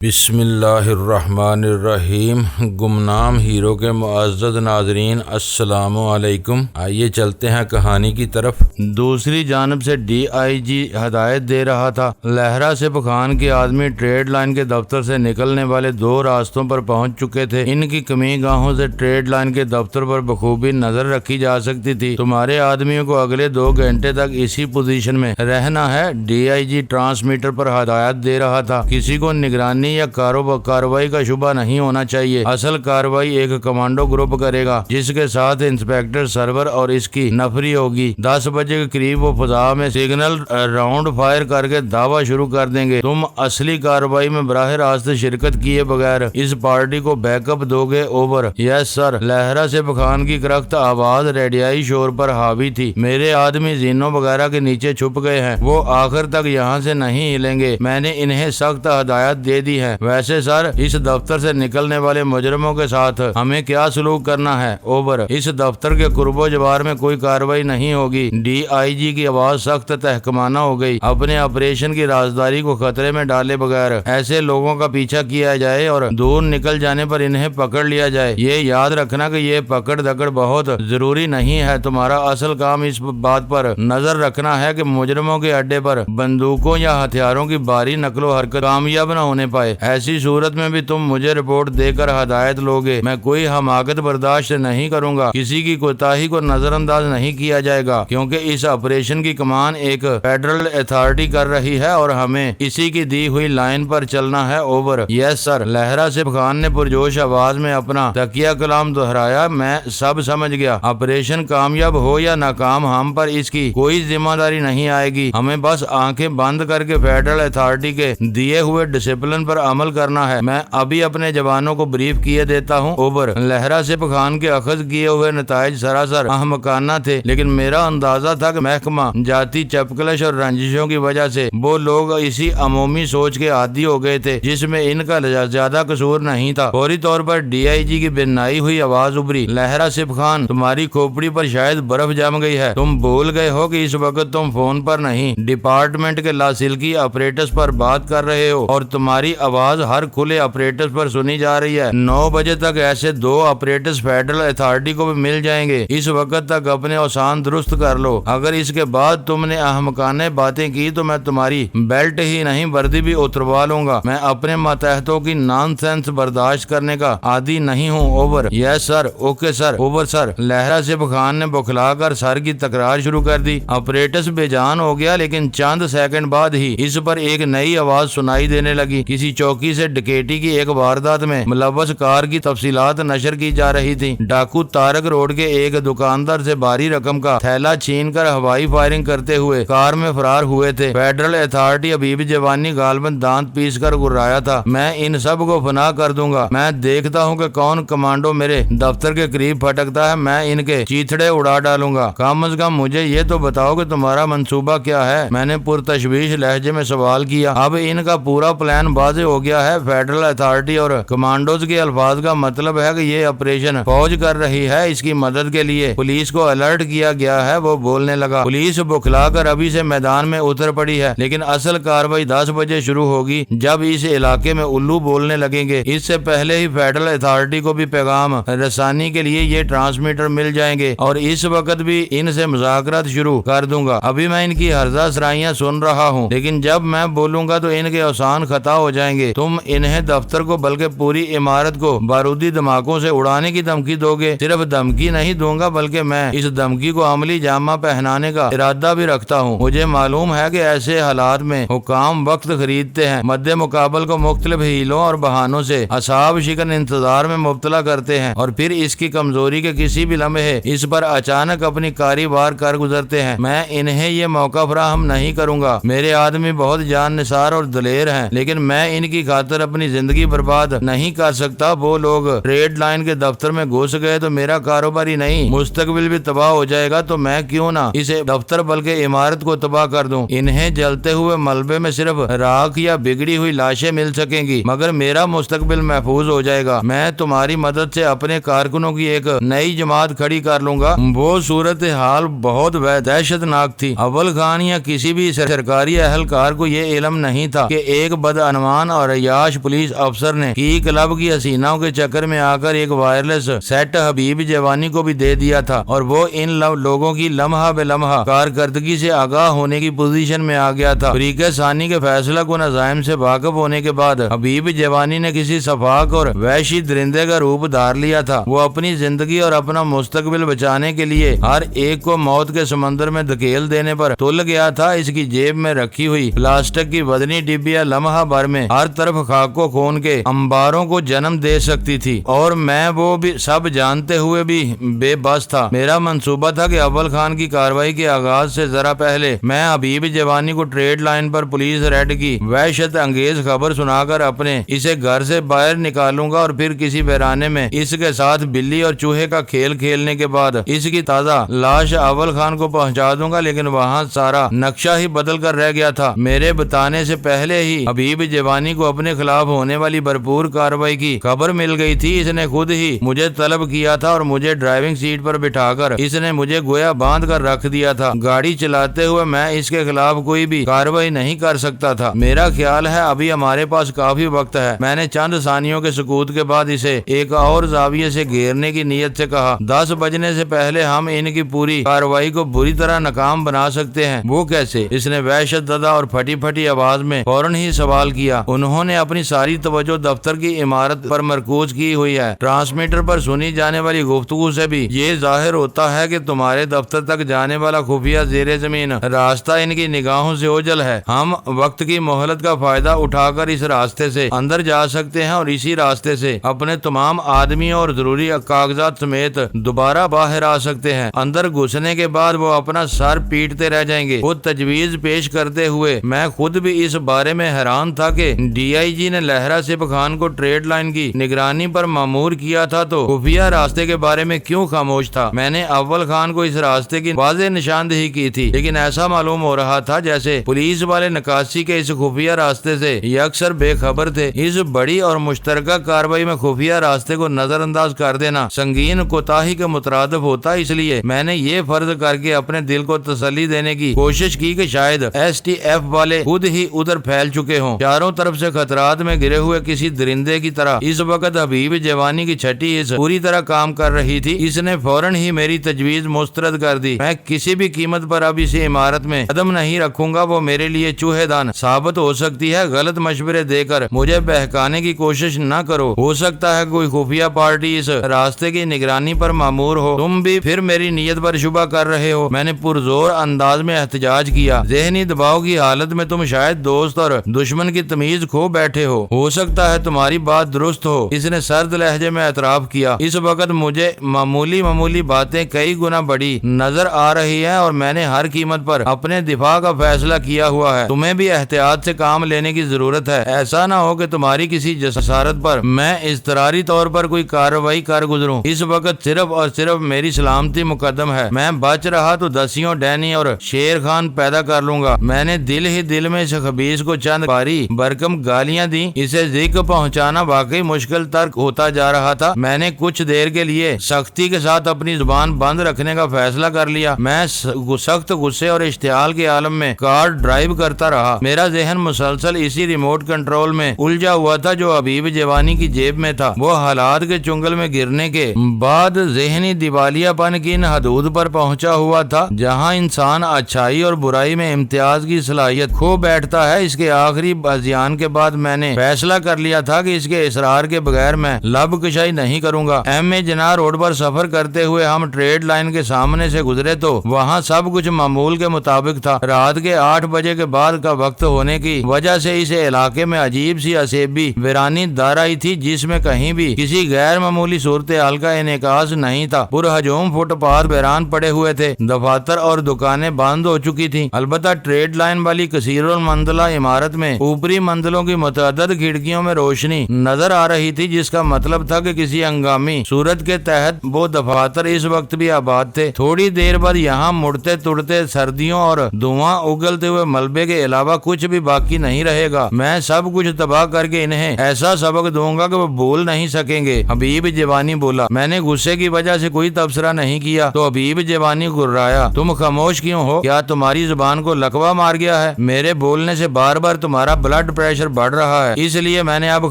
بسم اللہ الرحمن الرحیم۔ گمنام ہیرو کے معزز ناظرین السلام علیکم۔ آئیے چلتے ہیں کہانی کی طرف۔ دوسری جانب سے ڈی آئی جی ہدایت دے رہا تھا۔ لہرا سپ خان کے آدمی ٹریڈ لائن کے دفتر سے نکلنے والے دو راستوں پر پہنچ چکے تھے۔ ان کی کمی گاہوں سے ٹریڈ لائن کے دفتر پر بخوبی نظر رکھی جا سکتی تھی۔ تمہارے آدمیوں کو اگلے 2 گھنٹے تک اسی پوزیشن میں رہنا ہے، ڈی آئی جی ٹرانسمیٹر پر ہدایت دے رہا تھا۔ کسی کو نگرانی یا کارروائی کا شبہ نہیں ہونا چاہیے۔ اصل کارروائی ایک کمانڈو گروپ کرے گا جس کے ساتھ انسپیکٹر سرور اور اس کی نفری ہوگی۔ 10 بجے کے قریب وہ فضا میں سگنل راؤنڈ فائر کر کے دعویٰ شروع کر دیں گے۔ تم اصلی کارروائی میں براہ راست شرکت کیے بغیر اس پارٹی کو بیک اپ دو گے؟ اوور۔ یس سر۔ لہرا سپ خان کی کرخت آواز ریڈیائی شور پر حاوی تھی۔ میرے آدمی زینوں وغیرہ کے نیچے چھپ گئے ہیں، وہ آخر تک یہاں سے نہیں ہلیں گے۔ میں نے انہیں سخت ہدایت دے دی ہے۔ ویسے سر، اس دفتر سے نکلنے والے مجرموں کے ساتھ ہمیں کیا سلوک کرنا ہے؟ اوور۔ اس دفتر کے قرب و جوار میں کوئی کارروائی نہیں ہوگی۔ ڈی آئی جی کی آواز سخت تحکمانہ ہو گئی۔ اپنے آپریشن کی رازداری کو خطرے میں ڈالے بغیر ایسے لوگوں کا پیچھا کیا جائے اور دور نکل جانے پر انہیں پکڑ لیا جائے۔ یہ یاد رکھنا کہ یہ پکڑ دکڑ بہت ضروری نہیں ہے۔ تمہارا اصل کام اس بات پر نظر رکھنا ہے کہ مجرموں کے اڈے پر بندوقوں یا ہتھیاروں کی بھاری نقل و حرکت کامیاب نہ ہونے پائے۔ ایسی صورت میں بھی تم مجھے رپورٹ دے کر ہدایت لوگے۔ میں کوئی حماقت برداشت نہیں کروں گا۔ کسی کی کوتاہی کو نظر انداز نہیں کیا جائے گا، کیونکہ اس آپریشن کی کمان ایک فیڈرل اتھارٹی کر رہی ہے اور ہمیں اسی کی دی ہوئی لائن پر چلنا ہے۔ اوور۔ یس سر۔ لہرا سپ خان نے پرجوش آواز میں اپنا تکیہ کلام دہرایا۔ میں سب سمجھ گیا۔ آپریشن کامیاب ہو یا ناکام، ہم پر اس کی کوئی ذمہ داری نہیں آئے گی۔ ہمیں بس آنکھیں بند کر کے فیڈرل اتھارٹی کے دیے ہوئے ڈسپلن پر عمل کرنا ہے۔ میں ابھی اپنے جوانوں کو بریف کیے دیتا ہوں۔ اوور۔ لہرا سپ خان کے اخذ کیے ہوئے نتائج سراسر احمقانہ تھے، لیکن میرا اندازہ تھا کہ محکمہ جاتی چپکلش اور رنجشوں کی وجہ سے وہ لوگ اسی عمومی سوچ کے عادی ہو گئے تھے جس میں ان کا زیادہ قصور نہیں تھا۔ فوری طور پر ڈی آئی جی کی بنائی ہوئی آواز ابھری۔ لہرا سپ خان، تمہاری کھوپڑی پر شاید برف جم گئی ہے۔ تم بھول گئے ہو کہ اس وقت تم فون پر نہیں، ڈپارٹمنٹ کے لاسلکی آپریٹرز پر بات کر رہے ہو اور تمہاری آواز ہر کھلے آپریٹرز پر سنی جا رہی ہے۔ 9 بجے تک ایسے 2 آپریٹرز فیڈرل اتھارٹی کو بھی مل جائیں گے۔ اس وقت تک اپنے اوسان درست کر لو۔ اگر اس کے بعد تم نے احمقانہ باتیں کی تو میں تمہاری بیلٹ ہی نہیں وردی بھی اتروا لوں گا۔ میں اپنے ماتحتوں کی نان سینس برداشت کرنے کا عادی نہیں ہوں۔ Over. Yes sir. Okay sir. Over sir. Lehrasib Khan نے بکھلا کر سر کی تکرار شروع کر دی۔ آپریٹرز بے جان ہو گیا، لیکن چند سیکنڈ بعد ہی اس پر ایک نئی آواز سنائی دینے لگی۔ کسی چوکی سے ڈکیٹی کی ایک واردات میں ملوث کار کی تفصیلات نشر کی جا رہی تھی۔ ڈاکو تارک روڈ کے ایک دکاندار سے بھاری رقم کا تھیلا چھین کر ہوائی فائرنگ کرتے ہوئے کار میں فرار ہوئے تھے۔ فیڈرل اتھارٹی ابھی جوانی غالباً دانت پیس کر گرایا تھا۔ میں ان سب کو فنا کر دوں گا۔ میں دیکھتا ہوں کہ کون کمانڈو میرے دفتر کے قریب پھٹکتا ہے، میں ان کے چیتڑے اڑا ڈالوں گا۔ کم از کم مجھے یہ تو بتاؤ کہ تمہارا منصوبہ کیا ہے؟ میں نے پرتشویش لہجے میں سوال کیا۔ اب ان کا پورا پلان واضح ہو گیا ہے۔ فیڈرل اتھارٹی اور کمانڈوز کے الفاظ کا مطلب ہے کہ یہ آپریشن فوج کر رہی ہے، اس کی مدد کے لیے پولیس کو الرٹ کیا گیا ہے۔ وہ بولنے لگا۔ پولیس بکھلا کر ابھی سے میدان میں اتر پڑی ہے، لیکن اصل کارروائی 10 بجے شروع ہوگی جب اس علاقے میں الو بولنے لگیں گے۔ اس سے پہلے ہی فیڈرل اتھارٹی کو بھی پیغام رسانی کے لیے یہ ٹرانسمیٹر مل جائیں گے اور اس وقت بھی ان سے مذاکرات شروع کر دوں گا۔ ابھی میں ان کی ہرزہ سرائیاں سن رہا ہوں، لیکن جب میں بولوں گا تو ان کے اوسان خطا ہو جائیں گے۔ تم انہیں دفتر کو بلکہ پوری عمارت کو بارودی دھماکوں سے اڑانے کی دھمکی دو گے۔ صرف دھمکی نہیں دوں گا، بلکہ میں اس دھمکی کو عملی جامہ پہنانے کا ارادہ بھی رکھتا ہوں۔ مجھے معلوم ہے کہ ایسے حالات میں حکام وقت خریدتے ہیں، مد مقابل کو مختلف ہیلوں اور بہانوں سے اعصاب شکن انتظار میں مبتلا کرتے ہیں اور پھر اس کی کمزوری کے کسی بھی لمحے اس پر اچانک اپنی کاری وار کر گزرتے ہیں۔ میں انہیں یہ موقع فراہم نہیں کروں گا۔ میرے آدمی بہت جان نثار اور دلیر ہیں، لیکن میں ان کی خاطر اپنی زندگی برباد نہیں کر سکتا۔ وہ لوگ ٹریڈ لائن کے دفتر میں گھس گئے تو میرا کاروبار ہی نہیں، مستقبل بھی تباہ ہو جائے گا۔ تو میں کیوں نہ اسے دفتر بلکہ عمارت کو تباہ کر دوں۔ انہیں جلتے ہوئے ملبے میں صرف راکھ یا بگڑی ہوئی لاشیں مل سکیں گی، مگر میرا مستقبل محفوظ ہو جائے گا۔ میں تمہاری مدد سے اپنے کارکنوں کی ایک نئی جماعت کھڑی کر لوں گا۔ وہ صورتحال بہت دہشت ناک تھی۔ اول خان یا کسی بھی سرکاری اہلکار کو یہ علم نہیں تھا کہ ایک بدعنوان جان اور عیاش پولیس افسر نے کی کلب کی حسیناؤں کے چکر میں آ کر ایک وائرلیس سیٹ حبیب جوانی کو بھی دے دیا تھا اور وہ ان لوگوں کی لمحہ بے لمحہ کارکردگی سے آگاہ ہونے کی پوزیشن میں آ گیا تھا۔ فریق ثانی کے فیصلہ کن عزائم سے واقف ہونے کے بعد حبیب جوانی نے کسی سفاک اور وحشی درندے کا روپ دھار لیا تھا۔ وہ اپنی زندگی اور اپنا مستقبل بچانے کے لیے ہر ایک کو موت کے سمندر میں دھکیل دینے پر تل گیا تھا۔ اس کی جیب میں رکھی ہوئی پلاسٹک کی وزنی ڈبیا لمحہ بھر میں ہر طرف خاک و خون کے انباروں کو جنم دے سکتی تھی اور میں وہ بھی سب جانتے ہوئے بھی بے بس تھا۔ میرا منصوبہ تھا کہ اول خان کی کارروائی کے آغاز سے ذرا پہلے میں حبیب جوانی کو ٹریڈ لائن پر پولیس ریڈ کی وحشت انگیز خبر سنا کر اپنے اسے گھر سے باہر نکالوں گا اور پھر کسی ویرانے میں اس کے ساتھ بلی اور چوہے کا کھیل کھیلنے کے بعد اس کی تازہ لاش اول خان کو پہنچا دوں گا۔ لیکن وہاں سارا نقشہ ہی بدل کر رہ گیا تھا۔ میرے بتانے سے پہلے ہی حبیب جوانی کو اپنے خلاف ہونے والی بھرپور کارروائی کی خبر مل گئی تھی۔ اس نے خود ہی مجھے طلب کیا تھا اور مجھے ڈرائیونگ سیٹ پر بٹھا کر اس نے مجھے گویا باندھ کر رکھ دیا تھا۔ گاڑی چلاتے ہوئے میں اس کے خلاف کوئی بھی کارروائی نہیں کر سکتا تھا۔ میرا خیال ہے ابھی ہمارے پاس کافی وقت ہے۔ میں نے چند ثانیوں کے سکوت کے بعد اسے ایک اور زاویے سے گھیرنے کی نیت سے کہا، 10 بجنے سے پہلے ہم ان کی پوری کارروائی کو بری طرح ناکام بنا سکتے ہیں۔ وہ کیسے؟ اس نے وحشت زدہ اور پھٹی پھٹی آواز میں فوراً ہی سوال کیا۔ انہوں نے اپنی ساری توجہ دفتر کی عمارت پر مرکوز کی ہوئی ہے۔ ٹرانسمیٹر پر سنی جانے والی گفتگو سے بھی یہ ظاہر ہوتا ہے کہ تمہارے دفتر تک جانے والا خفیہ زیر زمین راستہ ان کی نگاہوں سے اوجھل ہے۔ ہم وقت کی مہلت کا فائدہ اٹھا کر اس راستے سے اندر جا سکتے ہیں اور اسی راستے سے اپنے تمام آدمیوں اور ضروری کاغذات سمیت دوبارہ باہر آ سکتے ہیں۔ اندر گھسنے کے بعد وہ اپنا سر پیٹتے رہ جائیں گے۔ وہ تجویز پیش کرتے ہوئے میں خود بھی اس بارے میں حیران تھا کہ ڈی آئی جی نے لہرا سپ خان کو ٹریڈ لائن کی نگرانی پر مامور کیا تھا تو خفیہ راستے کے بارے میں کیوں خاموش تھا۔ میں نے اول خان کو اس راستے کی واضح نشاندہی کی تھی، لیکن ایسا معلوم ہو رہا تھا جیسے پولیس والے نکاسی کے اس خفیہ راستے سے یہ اکثر بے خبر تھے۔ اس بڑی اور مشترکہ کارروائی میں خفیہ راستے کو نظر انداز کر دینا سنگین کوتاہی کے مترادف ہوتا، اس لیے میں نے یہ فرض کر کے اپنے دل کو تسلی دینے کی کوشش کی کہ شاید ایس ٹی ایف والے خود ہی ادھر پھیل چکے ہوں۔ چاروں طرف سے خطرات میں گرے ہوئے کسی درندے کی طرح اس وقت حبیب جوانی کی چھٹی اس پوری طرح کام کر رہی تھی۔ اس نے فوراً ہی میری تجویز مسترد کر دی۔ میں کسی بھی قیمت پر اب اسی عمارت میں قدم نہیں رکھوں گا۔ وہ میرے لیے چوہے دان ثابت ہو سکتی ہے۔ غلط مشورے دے کر مجھے بہکانے کی کوشش نہ کرو۔ ہو سکتا ہے کوئی خفیہ پارٹی اس راستے کی نگرانی پر مامور ہو۔ تم بھی پھر میری نیت پر شبہ کر رہے ہو۔ میں نے پرزور انداز میں احتجاج کیا۔ ذہنی دباؤ کی حالت میں تم شاید دوست اور دشمن کی تمیز کھو بیٹھے ہو سکتا ہے تمہاری بات درست ہو۔ اس نے سرد لہجے میں اعتراف کیا۔ اس وقت مجھے معمولی باتیں کئی گنا بڑی نظر آ رہی ہیں اور میں نے ہر قیمت پر اپنے دفاع کا فیصلہ کیا ہوا ہے۔ تمہیں بھی احتیاط سے کام لینے کی ضرورت ہے۔ ایسا نہ ہو کہ تمہاری کسی جسارت پر میں اضطراری طور پر کوئی کارروائی کر گزروں۔ اس وقت صرف اور صرف میری سلامتی مقدم ہے۔ میں بچ رہا تو دسیوں ڈینی اور شیر خان پیدا کر لوں گا۔ میں نے دل ہی دل میں اس خبیث کو چند باری برکم گالیاں دی۔ اسے ذکر پہنچانا واقعی مشکل ترک ہوتا جا رہا تھا۔ میں نے کچھ دیر کے لیے سختی کے ساتھ اپنی زبان بند رکھنے کا فیصلہ کر لیا۔ میں سخت غصے اور اشتعال کے عالم میں کار ڈرائیو کرتا رہا۔ میرا ذہن مسلسل اسی ریموٹ کنٹرول میں الجھا ہوا تھا جو حبیب جوانی کی جیب میں تھا۔ وہ حالات کے چنگل میں گرنے کے بعد ذہنی دیوالیہ پن کی ان حدود پر پہنچا ہوا تھا جہاں انسان اچھائی اور برائی میں امتیاز کی صلاحیت کھو بیٹھتا ہے۔ اس کے آخری ہذیان کے بعد میں نے فیصلہ کر لیا تھا کہ اس کے اصرار کے بغیر میں لب کشائی نہیں کروں گا۔ ایم اے جناح روڈ پر سفر کرتے ہوئے ہم ٹریڈ لائن کے سامنے سے گزرے تو وہاں سب کچھ معمول کے مطابق تھا۔ رات کے 8 بجے کے بعد کا وقت ہونے کی وجہ سے اس علاقے میں عجیب سی اسیبی ویرانی دارائی تھی جس میں کہیں بھی کسی غیر معمولی صورتحال کا انعکاس نہیں تھا۔ پرہجوم فٹ پاتھ ویران پڑے ہوئے تھے۔ دفاتر اور دکانیں بند ہو چکی تھیں۔ البتہ ٹریڈ لائن والی کثیر المنزلہ عمارت میں اوپری منزلوں کی متعدد کھڑکیوں میں روشنی نظر آ رہی تھی جس کا مطلب تھا کہ کسی ہنگامی صورت کے تحت وہ دفاتر اس وقت بھی آباد تھے۔ تھوڑی دیر بعد یہاں مڑتے تڑتے سردیوں اور دھواں اگلتے ہوئے ملبے کے علاوہ کچھ بھی باقی نہیں رہے گا۔ میں سب کچھ تباہ کر کے انہیں ایسا سبق دوں گا کہ وہ بھول نہیں سکیں گے۔ حبیب جوانی بولا۔ میں نے غصے کی وجہ سے کوئی تبصرہ نہیں کیا تو حبیب جوانی گرایا۔ تم خاموش کیوں ہو؟ کیا تمہاری زبان کو لکوہ مار گیا ہے؟ میرے بولنے سے بار بار تمہارا بلڈ پریشر پریشر بڑھ رہا ہے، اس لیے میں نے اب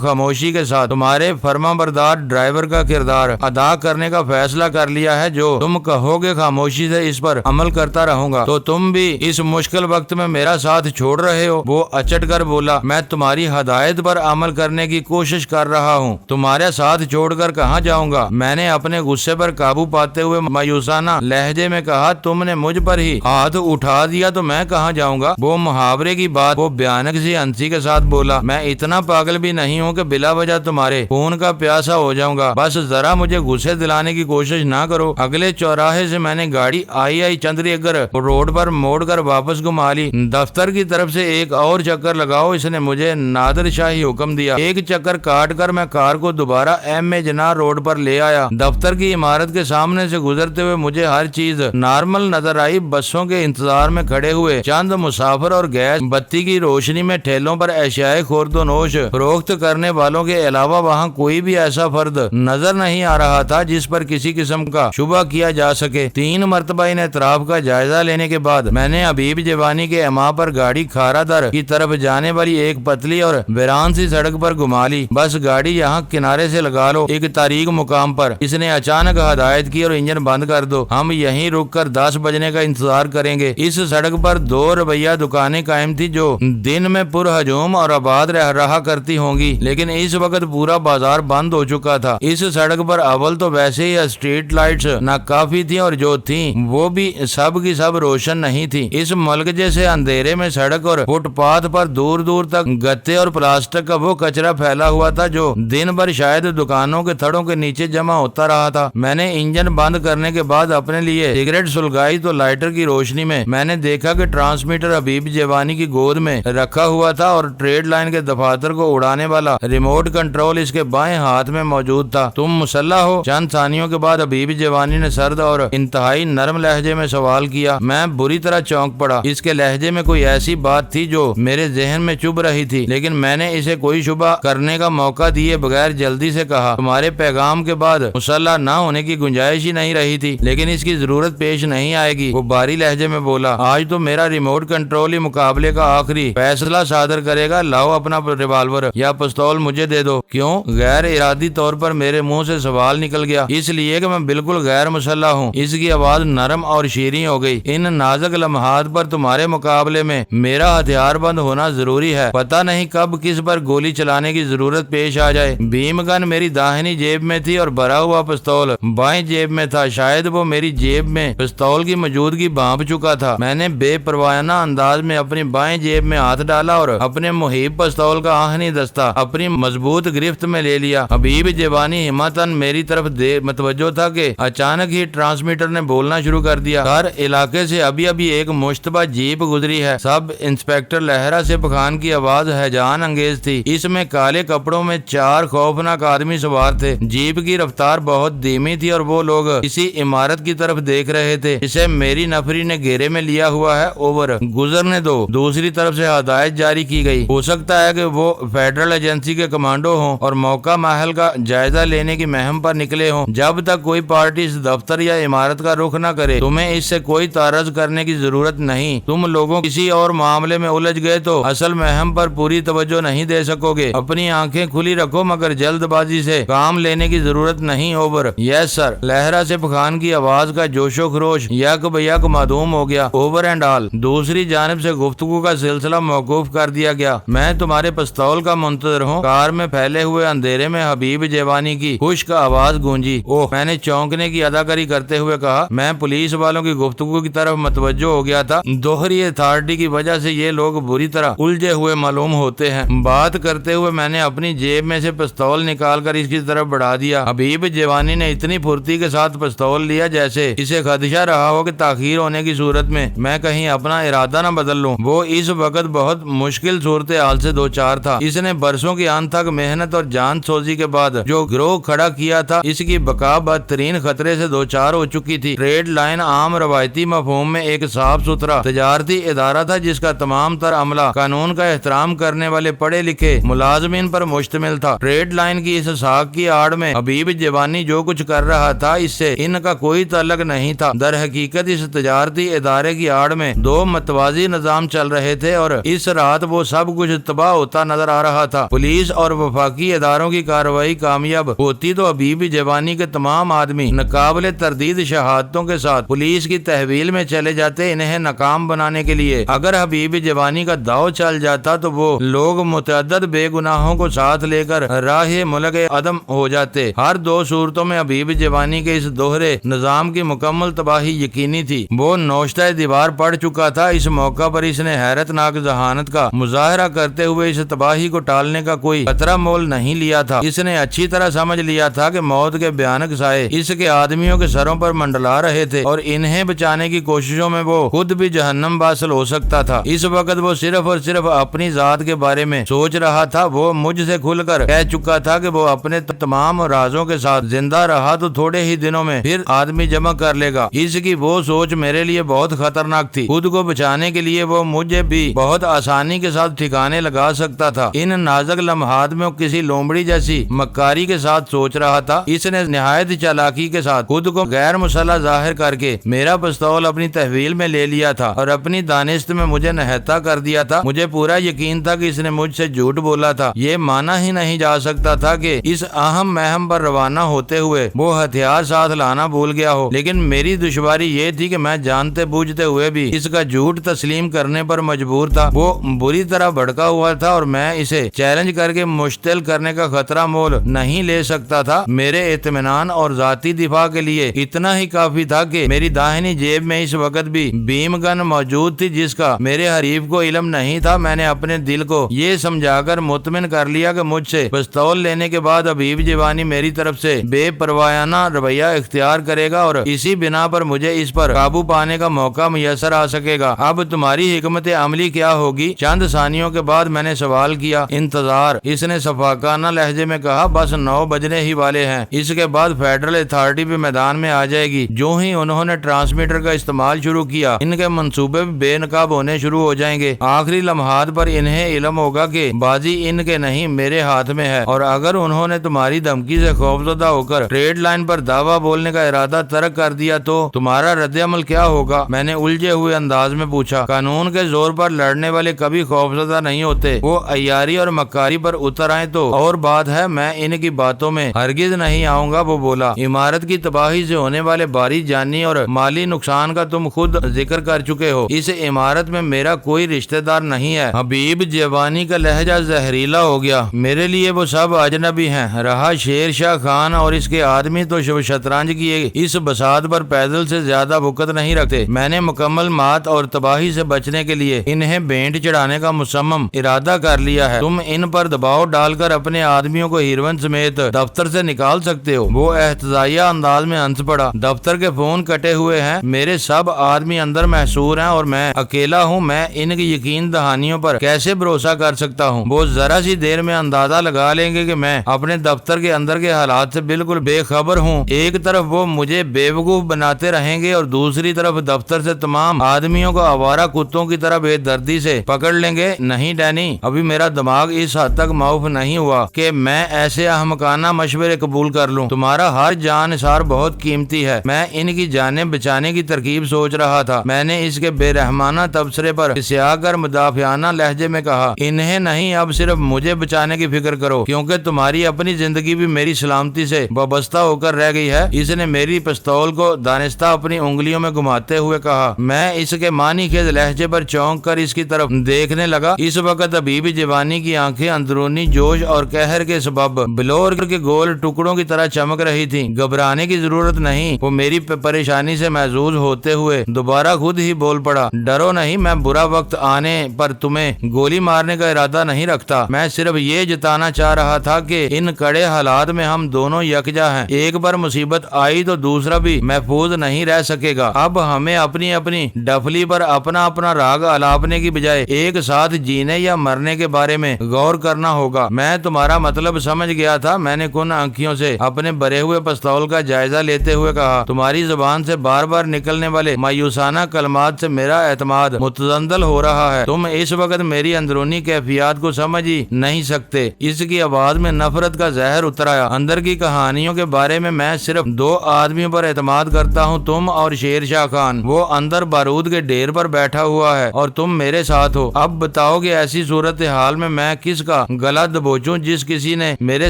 خاموشی کے ساتھ تمہارے فرما بردار ڈرائیور کا کردار ادا کرنے کا فیصلہ کر لیا ہے۔ جو تم کہو گے خاموشی سے اس پر عمل کرتا رہوں گا۔ تو تم بھی اس مشکل وقت میں میرا ساتھ چھوڑ رہے ہو؟ وہ اچٹ کر بولا، میں تمہاری ہدایت پر عمل کرنے کی کوشش کر رہا ہوں، تمہارے ساتھ چھوڑ کر کہاں جاؤں گا؟ میں نے اپنے غصے پر قابو پاتے ہوئے مایوسانہ لہجے میں کہا، تم نے مجھ پر ہی ہاتھ اٹھا دیا تو میں کہاں جاؤں گا؟ وہ محاورے کی بات وہ بھیانک سی ہنسی کے ساتھ بولا، میں اتنا پاگل بھی نہیں ہوں کہ بلا وجہ تمہارے خون کا پیاسا ہو جاؤں گا، بس ذرا مجھے غصے دلانے کی کوشش نہ کرو۔ اگلے چوراہے سے میں نے گاڑی آئی چندری اگر روڈ پر موڑ کر واپس گھما لی۔ دفتر کی طرف سے ایک اور چکر لگاؤ، اس نے مجھے نادر شاہی حکم دیا۔ ایک چکر کاٹ کر میں کار کو دوبارہ ایم اے جناح روڈ پر لے آیا۔ دفتر کی عمارت کے سامنے سے گزرتے ہوئے مجھے ہر چیز نارمل نظر آئی۔ بسوں کے انتظار میں کھڑے ہوئے چند مسافر اور گیس بتی کی روشنی میں ٹھیلوں پر اشیاء خورد و نوش فروخت کرنے والوں کے علاوہ وہاں کوئی بھی ایسا فرد نظر نہیں آ رہا تھا جس پر کسی قسم کا شبہ کیا جا سکے۔ 3 مرتبہ ان اطراف کا جائزہ لینے کے بعد میں نے حبیب جوانی کے اماں پر گاڑی کھارا در کی طرف جانے والی ایک پتلی اور ویران سی سڑک پر گھما لی۔ بس گاڑی یہاں کنارے سے لگا لو، ایک تاریک مقام پر۔ اس نے اچانک ہدایت کی، اور انجن بند کر دو، ہم یہیں رک کر 10 بجنے کا انتظار کریں گے۔ اس سڑک پر 2 رویہ دکانیں قائم تھی جو دن میں پر ہجوم اور آباد رہا کرتی ہوں گی، لیکن اس وقت پورا بازار بند ہو چکا تھا۔ اس سڑک پر اول تو ویسے ہی اسٹریٹ لائٹس ناکافی تھیں، اور جو تھیں وہ بھی سب کی سب روشن نہیں تھی۔ اس ملک جیسے اندھیرے میں سڑک اور فٹ پاتھ پر دور دور تک گتے اور پلاسٹک کا وہ کچرا پھیلا ہوا تھا جو دن بھر شاید دکانوں کے تھڑوں کے نیچے جمع ہوتا رہا تھا۔ میں نے انجن بند کرنے کے بعد اپنے لیے سگریٹ سلگائی تو لائٹر کی روشنی میں نے دیکھا کہ ٹرانسمیٹر حبیب جوانی کی گود میں رکھا ہوا تھا، اور ٹریڈ لائن کے دفاتر کو اڑانے والا ریموٹ کنٹرول اس کے بائیں ہاتھ میں موجود تھا۔ تم مسلح ہو؟ چند ثانیوں کے بعد حبیب جوانی نے سرد اور انتہائی نرم لہجے میں سوال کیا۔ میں بری طرح چونک پڑا۔ اس کے لہجے میں کوئی ایسی بات تھی جو میرے ذہن میں چبھ رہی تھی، لیکن میں نے اسے کوئی شبہ کرنے کا موقع دیے بغیر جلدی سے کہا، تمہارے پیغام کے بعد مسلح نہ ہونے کی گنجائش ہی نہیں رہی تھی، لیکن اس کی ضرورت پیش نہیں آئے گی۔ وہ باری لہجے میں بولا، آج تو میرا ریموٹ کنٹرول ہی مقابلے کا آخری فیصلہ صادر کرے گا۔ لاؤ اپنا ریوالور یا پستول مجھے دے دو۔ کیوں؟ غیر ارادی طور پر میرے منہ سے سوال نکل گیا۔ اس لیے کہ میں بالکل غیر مسلح ہوں۔ اس کی آواز نرم اور شیریں ہو گئی۔ ان نازک لمحات پر تمہارے مقابلے میں میرا ہتھیار بند ہونا ضروری ہے۔ پتہ نہیں کب کس پر گولی چلانے کی ضرورت پیش آ جائے۔ بیم گن میری داہنی جیب میں تھی اور بھرا ہوا پستول بائیں جیب میں تھا۔ شاید وہ میری جیب میں پستول کی موجودگی بھانپ چکا تھا۔ میں نے بے پروانہ انداز میں اپنی بائیں جیب میں ہاتھ ڈالا اور اپنے محیب پستول کا آہنی دستہ اپنی مضبوط گرفت میں لے لیا۔ حبیب جوانی ہمتاً میری طرف متوجہ تھا کہ اچانک ہی ٹرانسمیٹر نے بولنا شروع کر دیا۔ ہر علاقے سے ابھی ایک مشتبہ جیپ گزری ہے۔ سب انسپیکٹر لہرا سپھ خان کی آواز ہیجان انگیز تھی۔ اس میں کالے کپڑوں میں 4 خوفناک آدمی سوار تھے۔ جیپ کی رفتار بہت دھیمی تھی اور وہ لوگ کسی عمارت کی طرف دیکھ رہے تھے جسے میری نفری نے گھیرے میں لیا ہوا ہے۔ اوور گزرنے دو۔ دوسری طرف سے ہدایت جاری کی گئی، ہو سکتا ہے کہ وہ فیڈرل ایجنسی کے کمانڈو ہوں اور موقع محل کا جائزہ لینے کی مہم پر نکلے ہوں۔ جب تک کوئی پارٹی اس دفتر یا عمارت کا رخ نہ کرے تمہیں اس سے کوئی تعرض کرنے کی ضرورت نہیں۔ تم لوگوں کسی اور معاملے میں الجھ گئے تو اصل مہم پر پوری توجہ نہیں دے سکو گے۔ اپنی آنکھیں کھلی رکھو مگر جلد بازی سے کام لینے کی ضرورت نہیں۔ اوور۔ یس سر۔ لہرا سپھ خان کی آواز کا جوش و خروش یک بیک معدوم ہو گیا۔ Over and all. دوسری جانب سے گفتگو کا سلسلہ موقوف کر دیا گیا۔ میں تمہارے پستول کا منتظر ہوں۔ کار میں پھیلے ہوئے اندھیرے میں حبیب جوانی کی خشک آواز گونجی۔ اوہ، میں نے چونکنے کی اداکاری کرتے ہوئے کہا۔ میں پولیس والوں کی گفتگو کی طرف متوجہ ہو گیا تھا۔ دوہری اتھارٹی کی وجہ سے یہ لوگ بری طرح الجھے ہوئے معلوم ہوتے ہیں۔ بات کرتے ہوئے میں نے اپنی جیب میں سے پستول نکال کر اس کی طرف بڑھا دیا۔ حبیب جوانی نے اتنی پھرتی کے ساتھ پستول لیا جیسے اسے خدشہ رہا ہو کہ تاخیر ہونے کی صورت میں کہیں اپنا ارادہ نہ بدل لوں۔ وہ اس وقت بہت مشکل صورتحال سے دوچار تھا۔ اس نے برسوں کی انتھک محنت اور جان سوزی کے بعد جو گروہ کھڑا کیا تھا، اس کی بقا بدترین خطرے سے دوچار ہو چکی تھی۔ ٹریڈ لائن عام روایتی مفہوم میں ایک صاف ستھرا تجارتی ادارہ تھا جس کا تمام تر عملہ قانون کا احترام کرنے والے پڑھے لکھے ملازمین پر مشتمل تھا۔ ٹریڈ لائن کی اس ساکھ کی آڑ میں حبیب جوانی جو کچھ کر رہا تھا اس سے ان کا کوئی تعلق نہیں تھا۔ در حقیقت اس تجارتی ادارے کی آڑ میں 2 متوازی نظام چل رہے تھے اور اس رات وہ سب کچھ تباہ ہوتا نظر آ رہا تھا۔ پولیس اور وفاقی اداروں کی کارروائی کامیاب ہوتی تو حبیب جوانی کے تمام آدمی ناقابل تردید شہادتوں کے ساتھ پولیس کی تحویل میں چلے جاتے انہیں ناکام بنانے کے لیے۔ اگر حبیب جوانی کا داؤ چل جاتا تو وہ لوگ متعدد بے گناہوں کو ساتھ لے کر راہ ملک عدم ہو جاتے۔ ہر دو صورتوں میں حبیب جوانی کے اس دوہرے نظام کی مکمل تباہی یقینی تھی۔ وہ نوشتہ دیوار پڑ چکا تھا۔ اس موقع پر اس نے حیرت ناک ذہانت کا مظاہرہ کرتے ہوئے اس تباہی کو ٹالنے کا کوئی خطرہ مول نہیں لیا تھا۔ اس نے اچھی طرح سمجھ لیا تھا کہ موت کے بھیانک سائے اس کے آدمیوں کے سروں پر منڈلا رہے تھے اور انہیں بچانے کی کوششوں میں وہ خود بھی جہنم واصل ہو سکتا تھا۔ اس وقت وہ صرف اور صرف اپنی ذات کے بارے میں سوچ رہا تھا۔ وہ مجھ سے کھل کر کہہ چکا تھا کہ وہ اپنے تمام رازوں کے ساتھ زندہ رہا تو تھوڑے ہی دنوں میں پھر آدمی جمع کر لے گا۔ اس کی وہ سوچ میرے لیے بہت خطرناک تھی۔ خود کو بچانے کے لیے وہ مجھے بھی بہت آسانی کے ساتھ ٹھکانے لگا سکتا تھا۔ ان نازک لمحات میں کسی لومڑی جیسی مکاری کے ساتھ سوچ رہا تھا۔ اس نے نہایت چالاکی کے ساتھ خود کو غیر مسلح ظاہر کر کے میرا پستول اپنی تحویل میں لے لیا تھا اور اپنی دانست میں مجھے نہتا کر دیا تھا۔ مجھے پورا یقین تھا کہ اس نے مجھ سے جھوٹ بولا تھا۔ یہ مانا ہی نہیں جا سکتا تھا کہ اس اہم مہم پر روانہ ہوتے ہوئے وہ ہتھیار ساتھ لانا بھول گیا ہو، لیکن میری دشواری یہ تھی کہ میں جانتے بوجھتے ہوئے بھی اس کا جھوٹ تسلیم کرنے پر مجبور تھا۔ وہ بری طرح بھڑکا ہوا تھا اور میں اسے چیلنج کر کے مشتعل کرنے کا خطرہ مول نہیں لے سکتا تھا۔ میرے اطمینان اور ذاتی دفاع کے لیے اتنا ہی کافی تھا کہ میری داہنی جیب میں اس وقت بھی بیم گن موجود تھی جس کا میرے حریف کو علم نہیں تھا۔ میں نے اپنے دل کو یہ سمجھا کر مطمئن کر لیا کہ مجھ سے پستول لینے کے بعد حبیب جوانی میری طرف سے بے پروایانہ رویہ اختیار کرے گا اور اسی بنا پر مجھے اس پر قابو پانے کا موقع میسر آ سکے گا۔ اب تمہاری حکمت عملی کیا ہوگی؟ چند ثانیوں کے بعد میں نے سوال کیا۔ انتظار، اس نے شفقانہ لہجے میں کہا۔ بس 9 بجنے ہی والے ہیں۔ اس کے بعد فیڈرل اتھارٹی بھی میدان میں آ جائے گی۔ جو ہی انہوں نے ٹرانسمیٹر کا استعمال شروع کیا ان کے منصوبے بھی بے نقاب ہونے شروع ہو جائیں گے۔ آخری لمحات پر انہیں علم ہوگا کہ بازی ان کے نہیں میرے ہاتھ میں ہے، اور اگر انہوں نے تمہاری دھمکی سے خوفزدہ ہو کر ٹریڈ لائن پر دعویٰ بولنے کا ارادہ ترک کر دیا تو تمہارا رد عمل کیا ہوگا؟ میں نے الجھے ہوئے انداز میں پوچھا۔ قانون کے زور پر لڑنے والے کبھی خوفزدہ نہیں ہوتے۔ وہ عیاری اور مکاری پر اتر آئیں تو اور بات ہے، میں ان کی باتوں میں ہرگز نہیں آؤں گا۔ وہ بولا، عمارت کی تباہی سے ہونے والے بھاری جانی اور مالی نقصان کا تم خود ذکر کر چکے ہو۔ اس عمارت میں میرا کوئی رشتہ دار نہیں ہے۔ حبیب جوانی کا لہجہ زہریلا ہو گیا۔ میرے لیے وہ سب اجنبی ہیں۔ رہا شیر شاہ خان اور اس کے آدمی تو شطرنج کی اس بساط پر پیدل سے زیادہ وقت نہیں رکھتے۔ میں نے مکمل مات اور تباہی سے بچنے کے لیے انہیں بینٹ چڑھانے کا مصمم ارادہ کر لیا ہے۔ تم ان پر دباؤ ڈال کر اپنے آدمیوں کو ہیروین سمیت دفتر سے نکال سکتے ہو۔ وہ احتجاجیہ انداز میں ہنس پڑا۔ دفتر کے فون کٹے ہوئے ہیں، میرے سب آدمی اندر محصور ہیں اور میں اکیلا ہوں۔ میں ان کی یقین دہانیوں پر کیسے بھروسہ کر سکتا ہوں؟ وہ ذرا سی دیر میں اندازہ لگا لیں گے کہ میں اپنے دفتر کے اندر کے حالات سے بالکل بے خبر ہوں۔ ایک طرف وہ مجھے بے وقوف بناتے رہیں گے اور دوسری طرف دفتر سے تمام آدمیوں کو آوارہ کتوں کی طرح بے دردی سے پکڑ لیں گے۔ نہیں ڈینی، ابھی میرا دماغ اس حد تک معاف نہیں ہوا کہ میں ایسے احمقانہ مشورے قبول کر لوں۔ تمہارا ہر جان نثار بہت قیمتی ہے۔ میں ان کی جانیں بچانے کی ترکیب سوچ رہا تھا۔ میں نے اس کے بے رحمانہ تبصرے پر سیاہ کر مدافعانہ لہجے میں کہا، انہیں نہیں، اب صرف مجھے بچانے کی فکر کرو، کیونکہ تمہاری اپنی زندگی بھی میری سلامتی سے وابستہ ہو کر رہ گئی ہے۔ اس نے میری پستول کو دانستہ اپنی انگلیوں میں گھماتے ہوئے کہا۔ میں اس کے معنی خیز لہجے پر چونک کر اس کی طرف دیکھنے لگا۔ اس وقت حبیب جوانی کی آنکھیں اندرونی جوش اور قہر کے سبب بلور کے گول ٹکڑوں کی طرح چمک رہی تھی۔ گھبرانے کی ضرورت نہیں، وہ میری پریشانی سے محظوظ ہوتے ہوئے دوبارہ خود ہی بول پڑا۔ ڈرو نہیں، میں برا وقت آنے پر تمہیں گولی مارنے کا ارادہ نہیں رکھتا۔ میں صرف یہ جتانا چاہ رہا تھا کہ ان کڑے حالات میں ہم دونوں یکجا ہیں۔ ایک بار مصیبت آئی تو دوسرا بھی محفوظ نہیں رہ سکے گا۔ اب ہمیں اپنی اپنی ڈفلی پر اپنا اپنا راگ الاپنے کی بجائے ایک ساتھ جینے یا مرنے کے بارے میں غور کرنا ہوگا۔ میں تمہارا مطلب سمجھ گیا تھا، میں نے کن آنکھیوں سے اپنے بھرے ہوئے پستول کا جائزہ لیتے ہوئے کہا۔ تمہاری زبان سے بار بار نکلنے والے مایوسانہ کلمات سے میرا اعتماد متزلزل ہو رہا ہے۔ تم اس وقت میری اندرونی کیفیات کو سمجھ ہی نہیں سکتے۔ اس کی آواز میں نفرت کا زہر اتر آیا۔ اندر کی کہانیوں کے بارے میں صرف 2 آدمیوں پر اعتماد کرتا ہوں، تم اور شیر شاہ خان۔ وہ اندر بارود کے ڈھیر پر بیٹھا ہوا ہے اور تم میرے ساتھ ہو۔ اب بتاؤ کہ ایسی صورتحال میں کس کا گلا دبوچوں؟ جس کسی نے میرے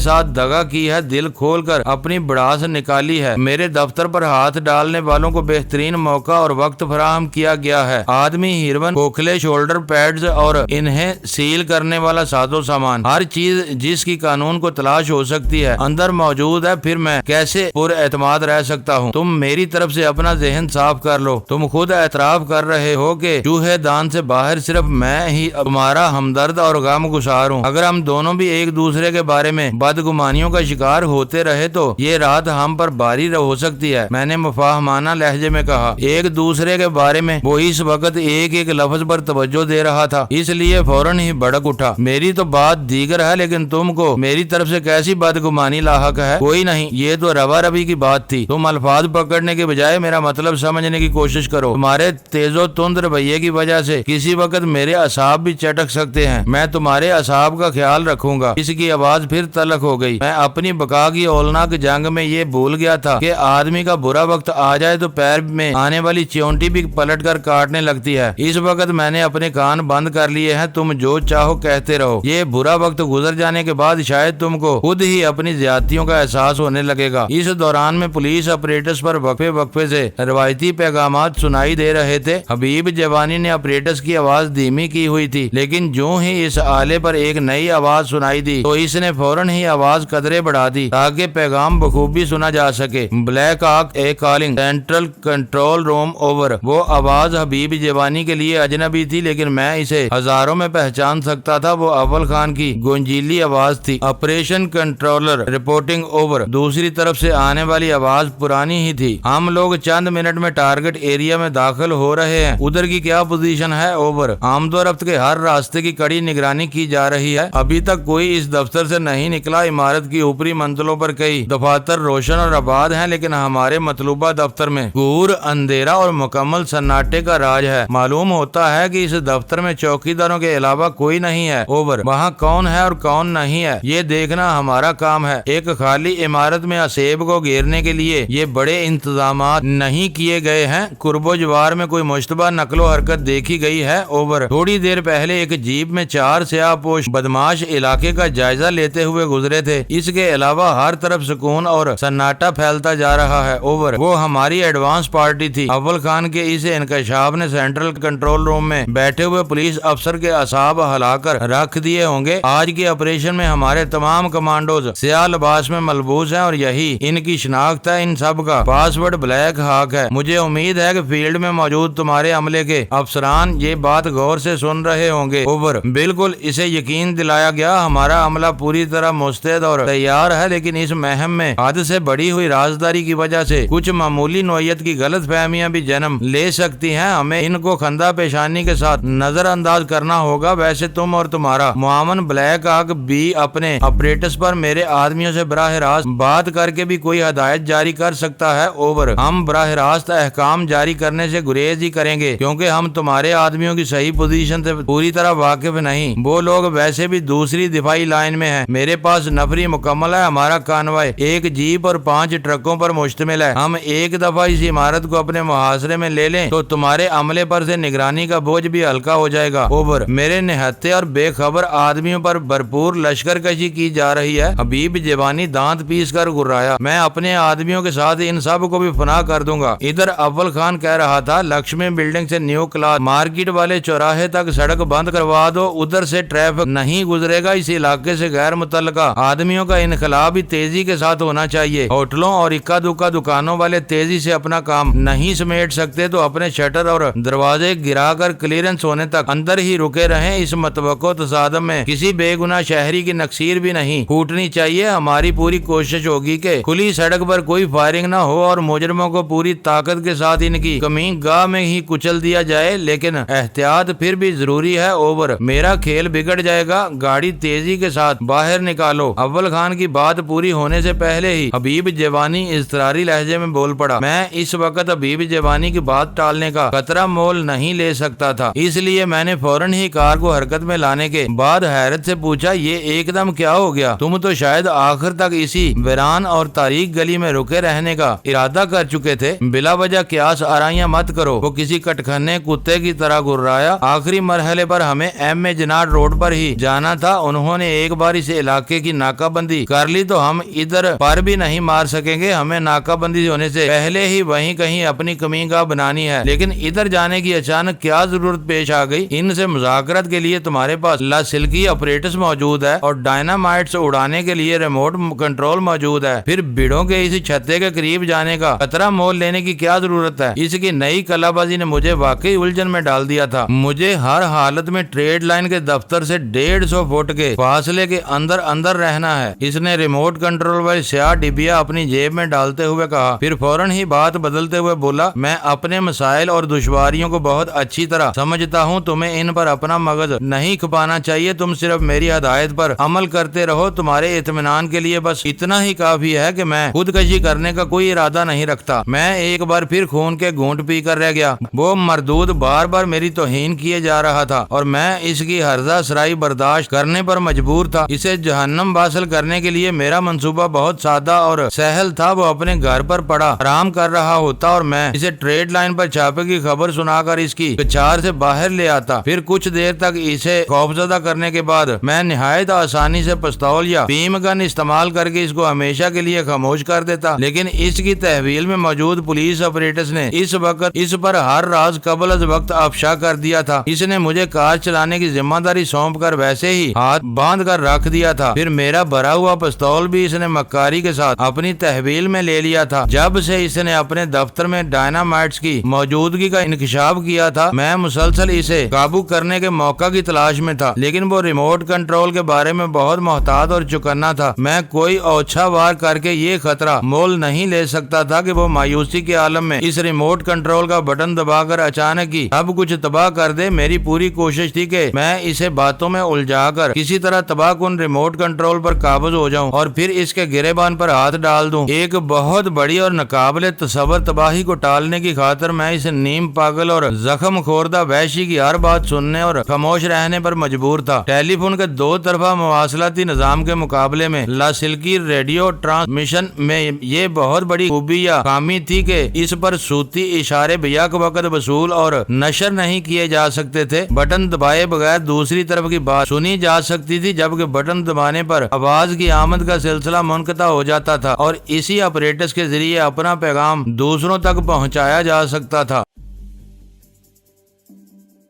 ساتھ دغا کی ہے دل کھول کر اپنی بڑاس نکالی ہے۔ میرے دفتر پر ہاتھ ڈالنے والوں کو بہترین موقع اور وقت فراہم کیا گیا ہے۔ آدمی ہیروین، کھوکھلے شولڈر پیڈز اور انہیں سیل کرنے والا سازو سامان، ہر چیز جس کی قانون کو تلاش ہو سکتی ہے اندر موجود ہے۔ پھر میں کیسے پر اعتماد رہ سکتا ہوں؟ تم میری طرف سے اپنا ذہن صاف کر لو۔ تم خود اعتراف کر رہے ہو کہ چوہے دان سے باہر صرف میں ہی تمہارا ہمدرد اور غم گسار ہوں۔ اگر ہم دونوں بھی ایک دوسرے کے بارے میں بدگمانیوں کا شکار ہوتے رہے تو یہ رات ہم پر باری ہو سکتی ہے۔ میں نے مفاہمانہ لہجے میں کہا۔ ایک دوسرے کے بارے میں وہ اس وقت ایک ایک لفظ پر توجہ دے رہا تھا، اس لیے فوراً ہی بھڑک اٹھا۔ میری تو بات دیگر ہے، لیکن تم کو میری طرف سے کیسی بدگمانی لاحق ہے؟ کوئی نہیں، یہ تو روا روی کی بات تھی۔ تم الفاظ پکڑنے کے بجائے میرا مطلب سمجھنے کی کوشش کرو۔ تمہارے تیز و تند رویے کی وجہ سے کسی وقت میرے اعصاب بھی چٹک سکتے ہیں۔ میں تمہارے اعصاب کا خیال رکھوں گا۔ اس کی آواز پھر تلخ ہو گئی۔ میں اپنی بقا کی اولناک جنگ میں یہ بھول گیا تھا کہ آدمی کا برا وقت آ جائے تو پیر میں آنے والی چیونٹی بھی پلٹ کر کاٹنے لگتی ہے۔ اس وقت میں نے اپنے کان بند کر لیے ہیں، تم جو چاہو کہتے رہو۔ یہ برا وقت گزر جانے کے بعد شاید تم کو خود ہی اپنی زیادتیوں کا احساس ہونے لگے گا۔ اس دوران میں پولیس اپریٹس پر وقفے وقفے سے روایتی پیغامات سنائی دے رہے تھے۔ حبیب جوانی نے اپریٹس کی آواز دھیمی کی ہوئی تھی، لیکن جو ہی اس آلے پر ایک نئی آواز سنائی دی تو اس نے فوراً ہی آواز قدرے بڑھا دی تاکہ پیغام بخوبی سنا جا سکے۔ Black arc A calling, central control room over. وہ آواز حبیب جوانی کے لیے اجنبی تھی، لیکن میں اسے ہزاروں میں پہچان سکتا تھا۔ وہ اول خان کی گونجیلی آواز تھی۔ Operation controller reporting over. دوسری طرف سے آنے والی آواز پرانی ہی تھی۔ ہم لوگ چند منٹ میں ٹارگٹ ایریا میں داخل ہو رہے ہیں۔ ادھر کی کیا پوزیشن ہے؟ اوور۔ آمد و رفت کے ہر راستے کی کڑی نگرانی کی جا رہی ہے۔ ابھی تک کوئی اس دفتر سے نہیں نکلا۔ عمارت کی اوپری منزلوں پر کئی دفاتر روشن اور آباد ہیں، لیکن ہمارے مطلوبہ دفتر میں گور اندھیرا اور مکمل سناٹے کا راج ہے۔ معلوم ہوتا ہے کہ اس دفتر میں چوکیداروں کے علاوہ کوئی نہیں ہے۔ اوور۔ وہاں کون ہے اور کون نہیں ہے یہ دیکھنا ہمارا کام ہے۔ ایک خالی عمارت میں اسیب کو گھیرنے کے لیے یہ بڑے انتظامات نہیں کیے گئے ہیں۔ قرب و جوار میں کوئی مشتبہ نقل و حرکت دیکھی گئی ہے؟ اوور۔ تھوڑی دیر پہلے ایک جیپ میں 4 سیاہ پوش بدماش علاقے کا جائزہ لیتے ہوئے گزرے تھے۔ اس کے علاوہ ہر طرف سکون اور سناٹا پھیلتا جا رہا ہے۔ اوور۔ وہ ہماری ایڈوانس پارٹی تھی۔ اول خان کے اس انکشاف نے سینٹرل کنٹرول روم میں بیٹھے ہوئے پولیس افسر کے اعصاب ہلا کر رکھ دیے ہوں گے۔ آج کے آپریشن میں ہمارے تمام کمانڈوز سیاہ لباس میں ملبوس ہیں اور یہی ان کی شناخت ہے۔ ان سب کا پاس ورڈ بلیک ہاک ہے۔ مجھے امید ہے کہ فیلڈ میں موجود تمہارے عملے کے افسران یہ بات غور سے سن رہے ہوں گے۔ اوور۔ بالکل، اسے یقین دلایا گیا۔ ہمارا عملہ پوری طرح مستعد اور تیار ہے، لیکن اس مہم میں حد سے بڑی ہوئی رازداری کی وجہ سے کچھ معمولی نوعیت کی غلط فہمیاں بھی جنم لے سکتی ہیں۔ ہمیں ان کو خندہ پیشانی کے ساتھ نظر انداز کرنا ہوگا۔ ویسے تم اور تمہارا معاون بلیک ہاک بھی اپنے آپریٹس پر میرے آدمیوں سے براہ راست بات کر کے بھی کوئی ہدایت جاری کر سکتا ہے۔ اوور۔ ہم براہ راست احکام جاری کرنے سے گریز ہی کریں گے، کیونکہ ہم تمہارے آدمیوں کی صحیح پوزیشن سے پوری طرح واقف نہیں۔ وہ لوگ ویسے بھی دوسری دفاعی لائن میں ہیں۔ میرے پاس نفری مکمل ہے۔ ہمارا کانوائے ایک جیپ اور 5 ٹرکوں پر مشتمل ہے۔ ہم ایک دفعہ اس عمارت کو اپنے محاصرے میں لے لیں تو تمہارے عملے پر سے نگرانی کا بوجھ بھی ہلکا ہو جائے گا۔ اوور۔ میرے نہتے اور بے خبر آدمیوں پر بھرپور لشکر کشی کی جا رہی ہے۔ حبیب جوانی دانت پیس کر گرایا۔ میں اپنے آدمیوں کے ساتھ ان سب کو بھی فنا کر دوں گا۔ ادھر اول خان کہہ رہا تھا، لکشمی بلڈنگ سے نیو کلاس مارکیٹ والے چوراہے تک سڑک بند کروا دو، ادھر سے ٹریفک نہیں گزرے گا۔ اس علاقے سے غیر متعلقہ آدمیوں کا انخلا بھی تیزی کے ساتھ ہونا چاہیے۔ ہوٹلوں اور اکا دکا دکانوں والے تیزی سے اپنا کام نہیں سمیٹ سکتے تو اپنے شٹر اور دروازے گرا کر کلیئرنس ہونے تک اندر ہی رکے رہیں۔ اس متوقع تصادم میں کسی بے گناہ شہری کی نکسیر بھی نہیں پھوٹنی چاہیے۔ ہماری پوری کوشش ہوگی کہ کھلی سڑک پر کوئی فائرنگ نہ ہو اور مجرموں کو پوری طاقت کے ساتھ ان کی کمین گاہ میں ہی کچل دیا جائے، لیکن احتیاط پھر بھی ضروری ہے۔ اوور۔ میرا کھیل بگڑ جائے گا۔ گاڑی تیزی کے ساتھ باہر نکالو۔ اول خان کی بات پوری ہونے سے پہلے ہی حبیب جوانی اضطراری لہجے میں بول پڑا۔ میں اس وقت حبیب جوانی کی بات ٹالنے کا خطرہ مول نہیں لے سکتا تھا، اس لیے میں نے فوراً ہی کار کو حرکت میں لانے کے بعد حیرت سے پوچھا، یہ ایک دم کیا ہو گیا؟ تم تو شاید آخر تک اسی ویران اور تاریک گلی میں رکے رہنے کا ارادہ کر چکے تھے۔ بلا وجہ قیاس آرائیاں مت کرو۔ وہ کسی کٹخنے کتے کی طرح گرایا۔ آخری مرحلے پر ہمیں ایم اے جناح روڈ پر ہی جانا تھا، انہوں نے ایک بار اس علاقے کی ناکہ بندی کر لی تو ہم ادھر پر بھی نہیں مار سکیں گے، ہمیں ناکہ بندی ہونے سے پہلے ہی وہیں کہیں اپنی کمین گاہ بنانی ہے، لیکن ادھر جانے کی اچانک کیا ضرورت پیش آ گئی؟ ان سے مذاکرات کے لیے تمہارے پاس لاسلکی آپریٹس موجود ہے اور ڈائنامائٹس اڑانے کے لیے ریموٹ کنٹرول موجود ہے، پھر بھیڑوں کے اس چھتے کے قریب جانے کا خطرہ مول لینے کی کیا ضرورت ہے؟ اس کی نئی کلا بازی نے مجھے واقعی الجھن میں ڈال دیا تھا۔ مجھے ہر حالت میں ٹریڈ لائن کے دفتر سے 150 فٹ کے فاصلے کے اندر رہنا ہے، اس نے ریموٹ کنٹرول والی سیاہ ڈبیا اپنی جیب میں ڈالتے ہوئے کہا، پھر فوراً ہی بات بدلتے ہوئے بولا، میں اپنے مسائل اور دشواریوں کو بہت اچھی طرح سمجھتا ہوں، تمہیں ان پر اپنا مغز نہیں کھپانا چاہیے، تم صرف میری ہدایت پر عمل کرتے رہو، تمہارے اطمینان کے لیے بس اتنا ہی کافی ہے کہ میں خودکشی کرنے کا کوئی ارادہ نہیں رکھتا۔ میں ایک بار پھر خون کے گھونٹ پی کر رہ گیا، وہ مردود بار بار میری توہین کیے جا رہا تھا اور میں اس کی ہرزہ سرائی برداشت کرنے پر مجبور تھا۔ اسے جہنم حاصل کرنے کے لیے میرا منصوبہ بہت سادہ اور سہل تھا، وہ اپنے گھر پر پڑا آرام کر رہا ہوتا اور میں اسے ٹریڈ لائن پر چھاپے کی خبر سنا کر اس کی کچار سے باہر لے آتا، پھر کچھ دیر تک اسے خوفزدہ کرنے کے بعد میں نہایت آسانی سے پستول یا بیم گن استعمال کر کے اس کو ہمیشہ کے لیے خاموش کر دیتا، لیکن اس کی تحویل میں موجود پولیس آپریٹرز نے اس وقت اس پر ہر راز قبل از وقت افشا کر دیا تھا۔ اس نے مجھے کار چلانے کی ذمہ داری سونپ کر ویسے ہی ہاتھ باندھ کر رکھ دیا تھا، پھر میرا بھرا ہوا پستول بھی اس نے مکاری کے ساتھ اپنی تحویل میں لے لیا تھا۔ جب سے اس نے اپنے دفتر میں ڈائنامائٹس کی موجودگی کا انکشاف کیا تھا، میں مسلسل اسے قابو کرنے کے موقع کی تلاش میں تھا، لیکن وہ ریموٹ کنٹرول کے بارے میں بہت محتاط اور چوکنا تھا۔ میں کوئی اوچھا وار کر کے یہ خطرہ مول نہیں لے سکتا تھا کہ وہ مایوسی کے عالم میں اس ریموٹ کنٹرول کا بٹن دبا کر اچانک ہی سب کچھ تباہ کر دے۔ میری پوری کوشش تھی کہ میں اسے باتوں میں الجھا کر کسی طرح تباہ کن ریموٹ کنٹرول پر قابض ہو جاؤں اور پھر اس کے گریبان پر ہاتھ ڈال دوں۔ ایک بہت بڑی اور ناقابل تصور تباہی کو ٹالنے کی خاطر میں اس نیم پاگل اور زخم خوردہ وحشی کی ہر بات سننے اور خاموش رہنے پر مجبور تھا۔ ٹیلی فون کے دو طرفہ مواصلاتی نظام کے مقابلے میں لاسلکی ریڈیو ٹرانسمیشن میں یہ بہت بڑی خوبی یا خامی تھی کہ اس پر صوتی اشارے بیک وقت وصول اور نشر نہیں کیے جا سکتے تھے، بٹن دبائے بغیر دوسری طرف کی بات سنی جا سکتی تھی، جبکہ بٹن دبانے پر آواز کی آمد کا سلسلہ منقطع ہو جاتا تھا اور اسی آپریٹس کے ذریعے اپنا پیغام دوسروں تک پہنچایا جا سکتا تھا۔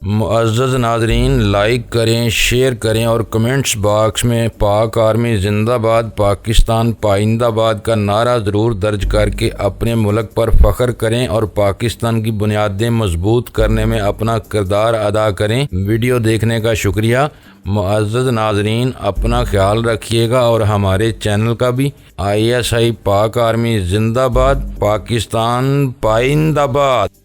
معزز ناظرین، لائک کریں، شیئر کریں اور کمنٹس باکس میں پاک آرمی زندہ باد، پاکستان پائندہ باد کا نعرہ ضرور درج کر کے اپنے ملک پر فخر کریں اور پاکستان کی بنیادیں مضبوط کرنے میں اپنا کردار ادا کریں۔ ویڈیو دیکھنے کا شکریہ۔ معزز ناظرین، اپنا خیال رکھیے گا اور ہمارے چینل کا بھی۔ ISI پاک آرمی زندہ باد، پاکستان پائندہ باد۔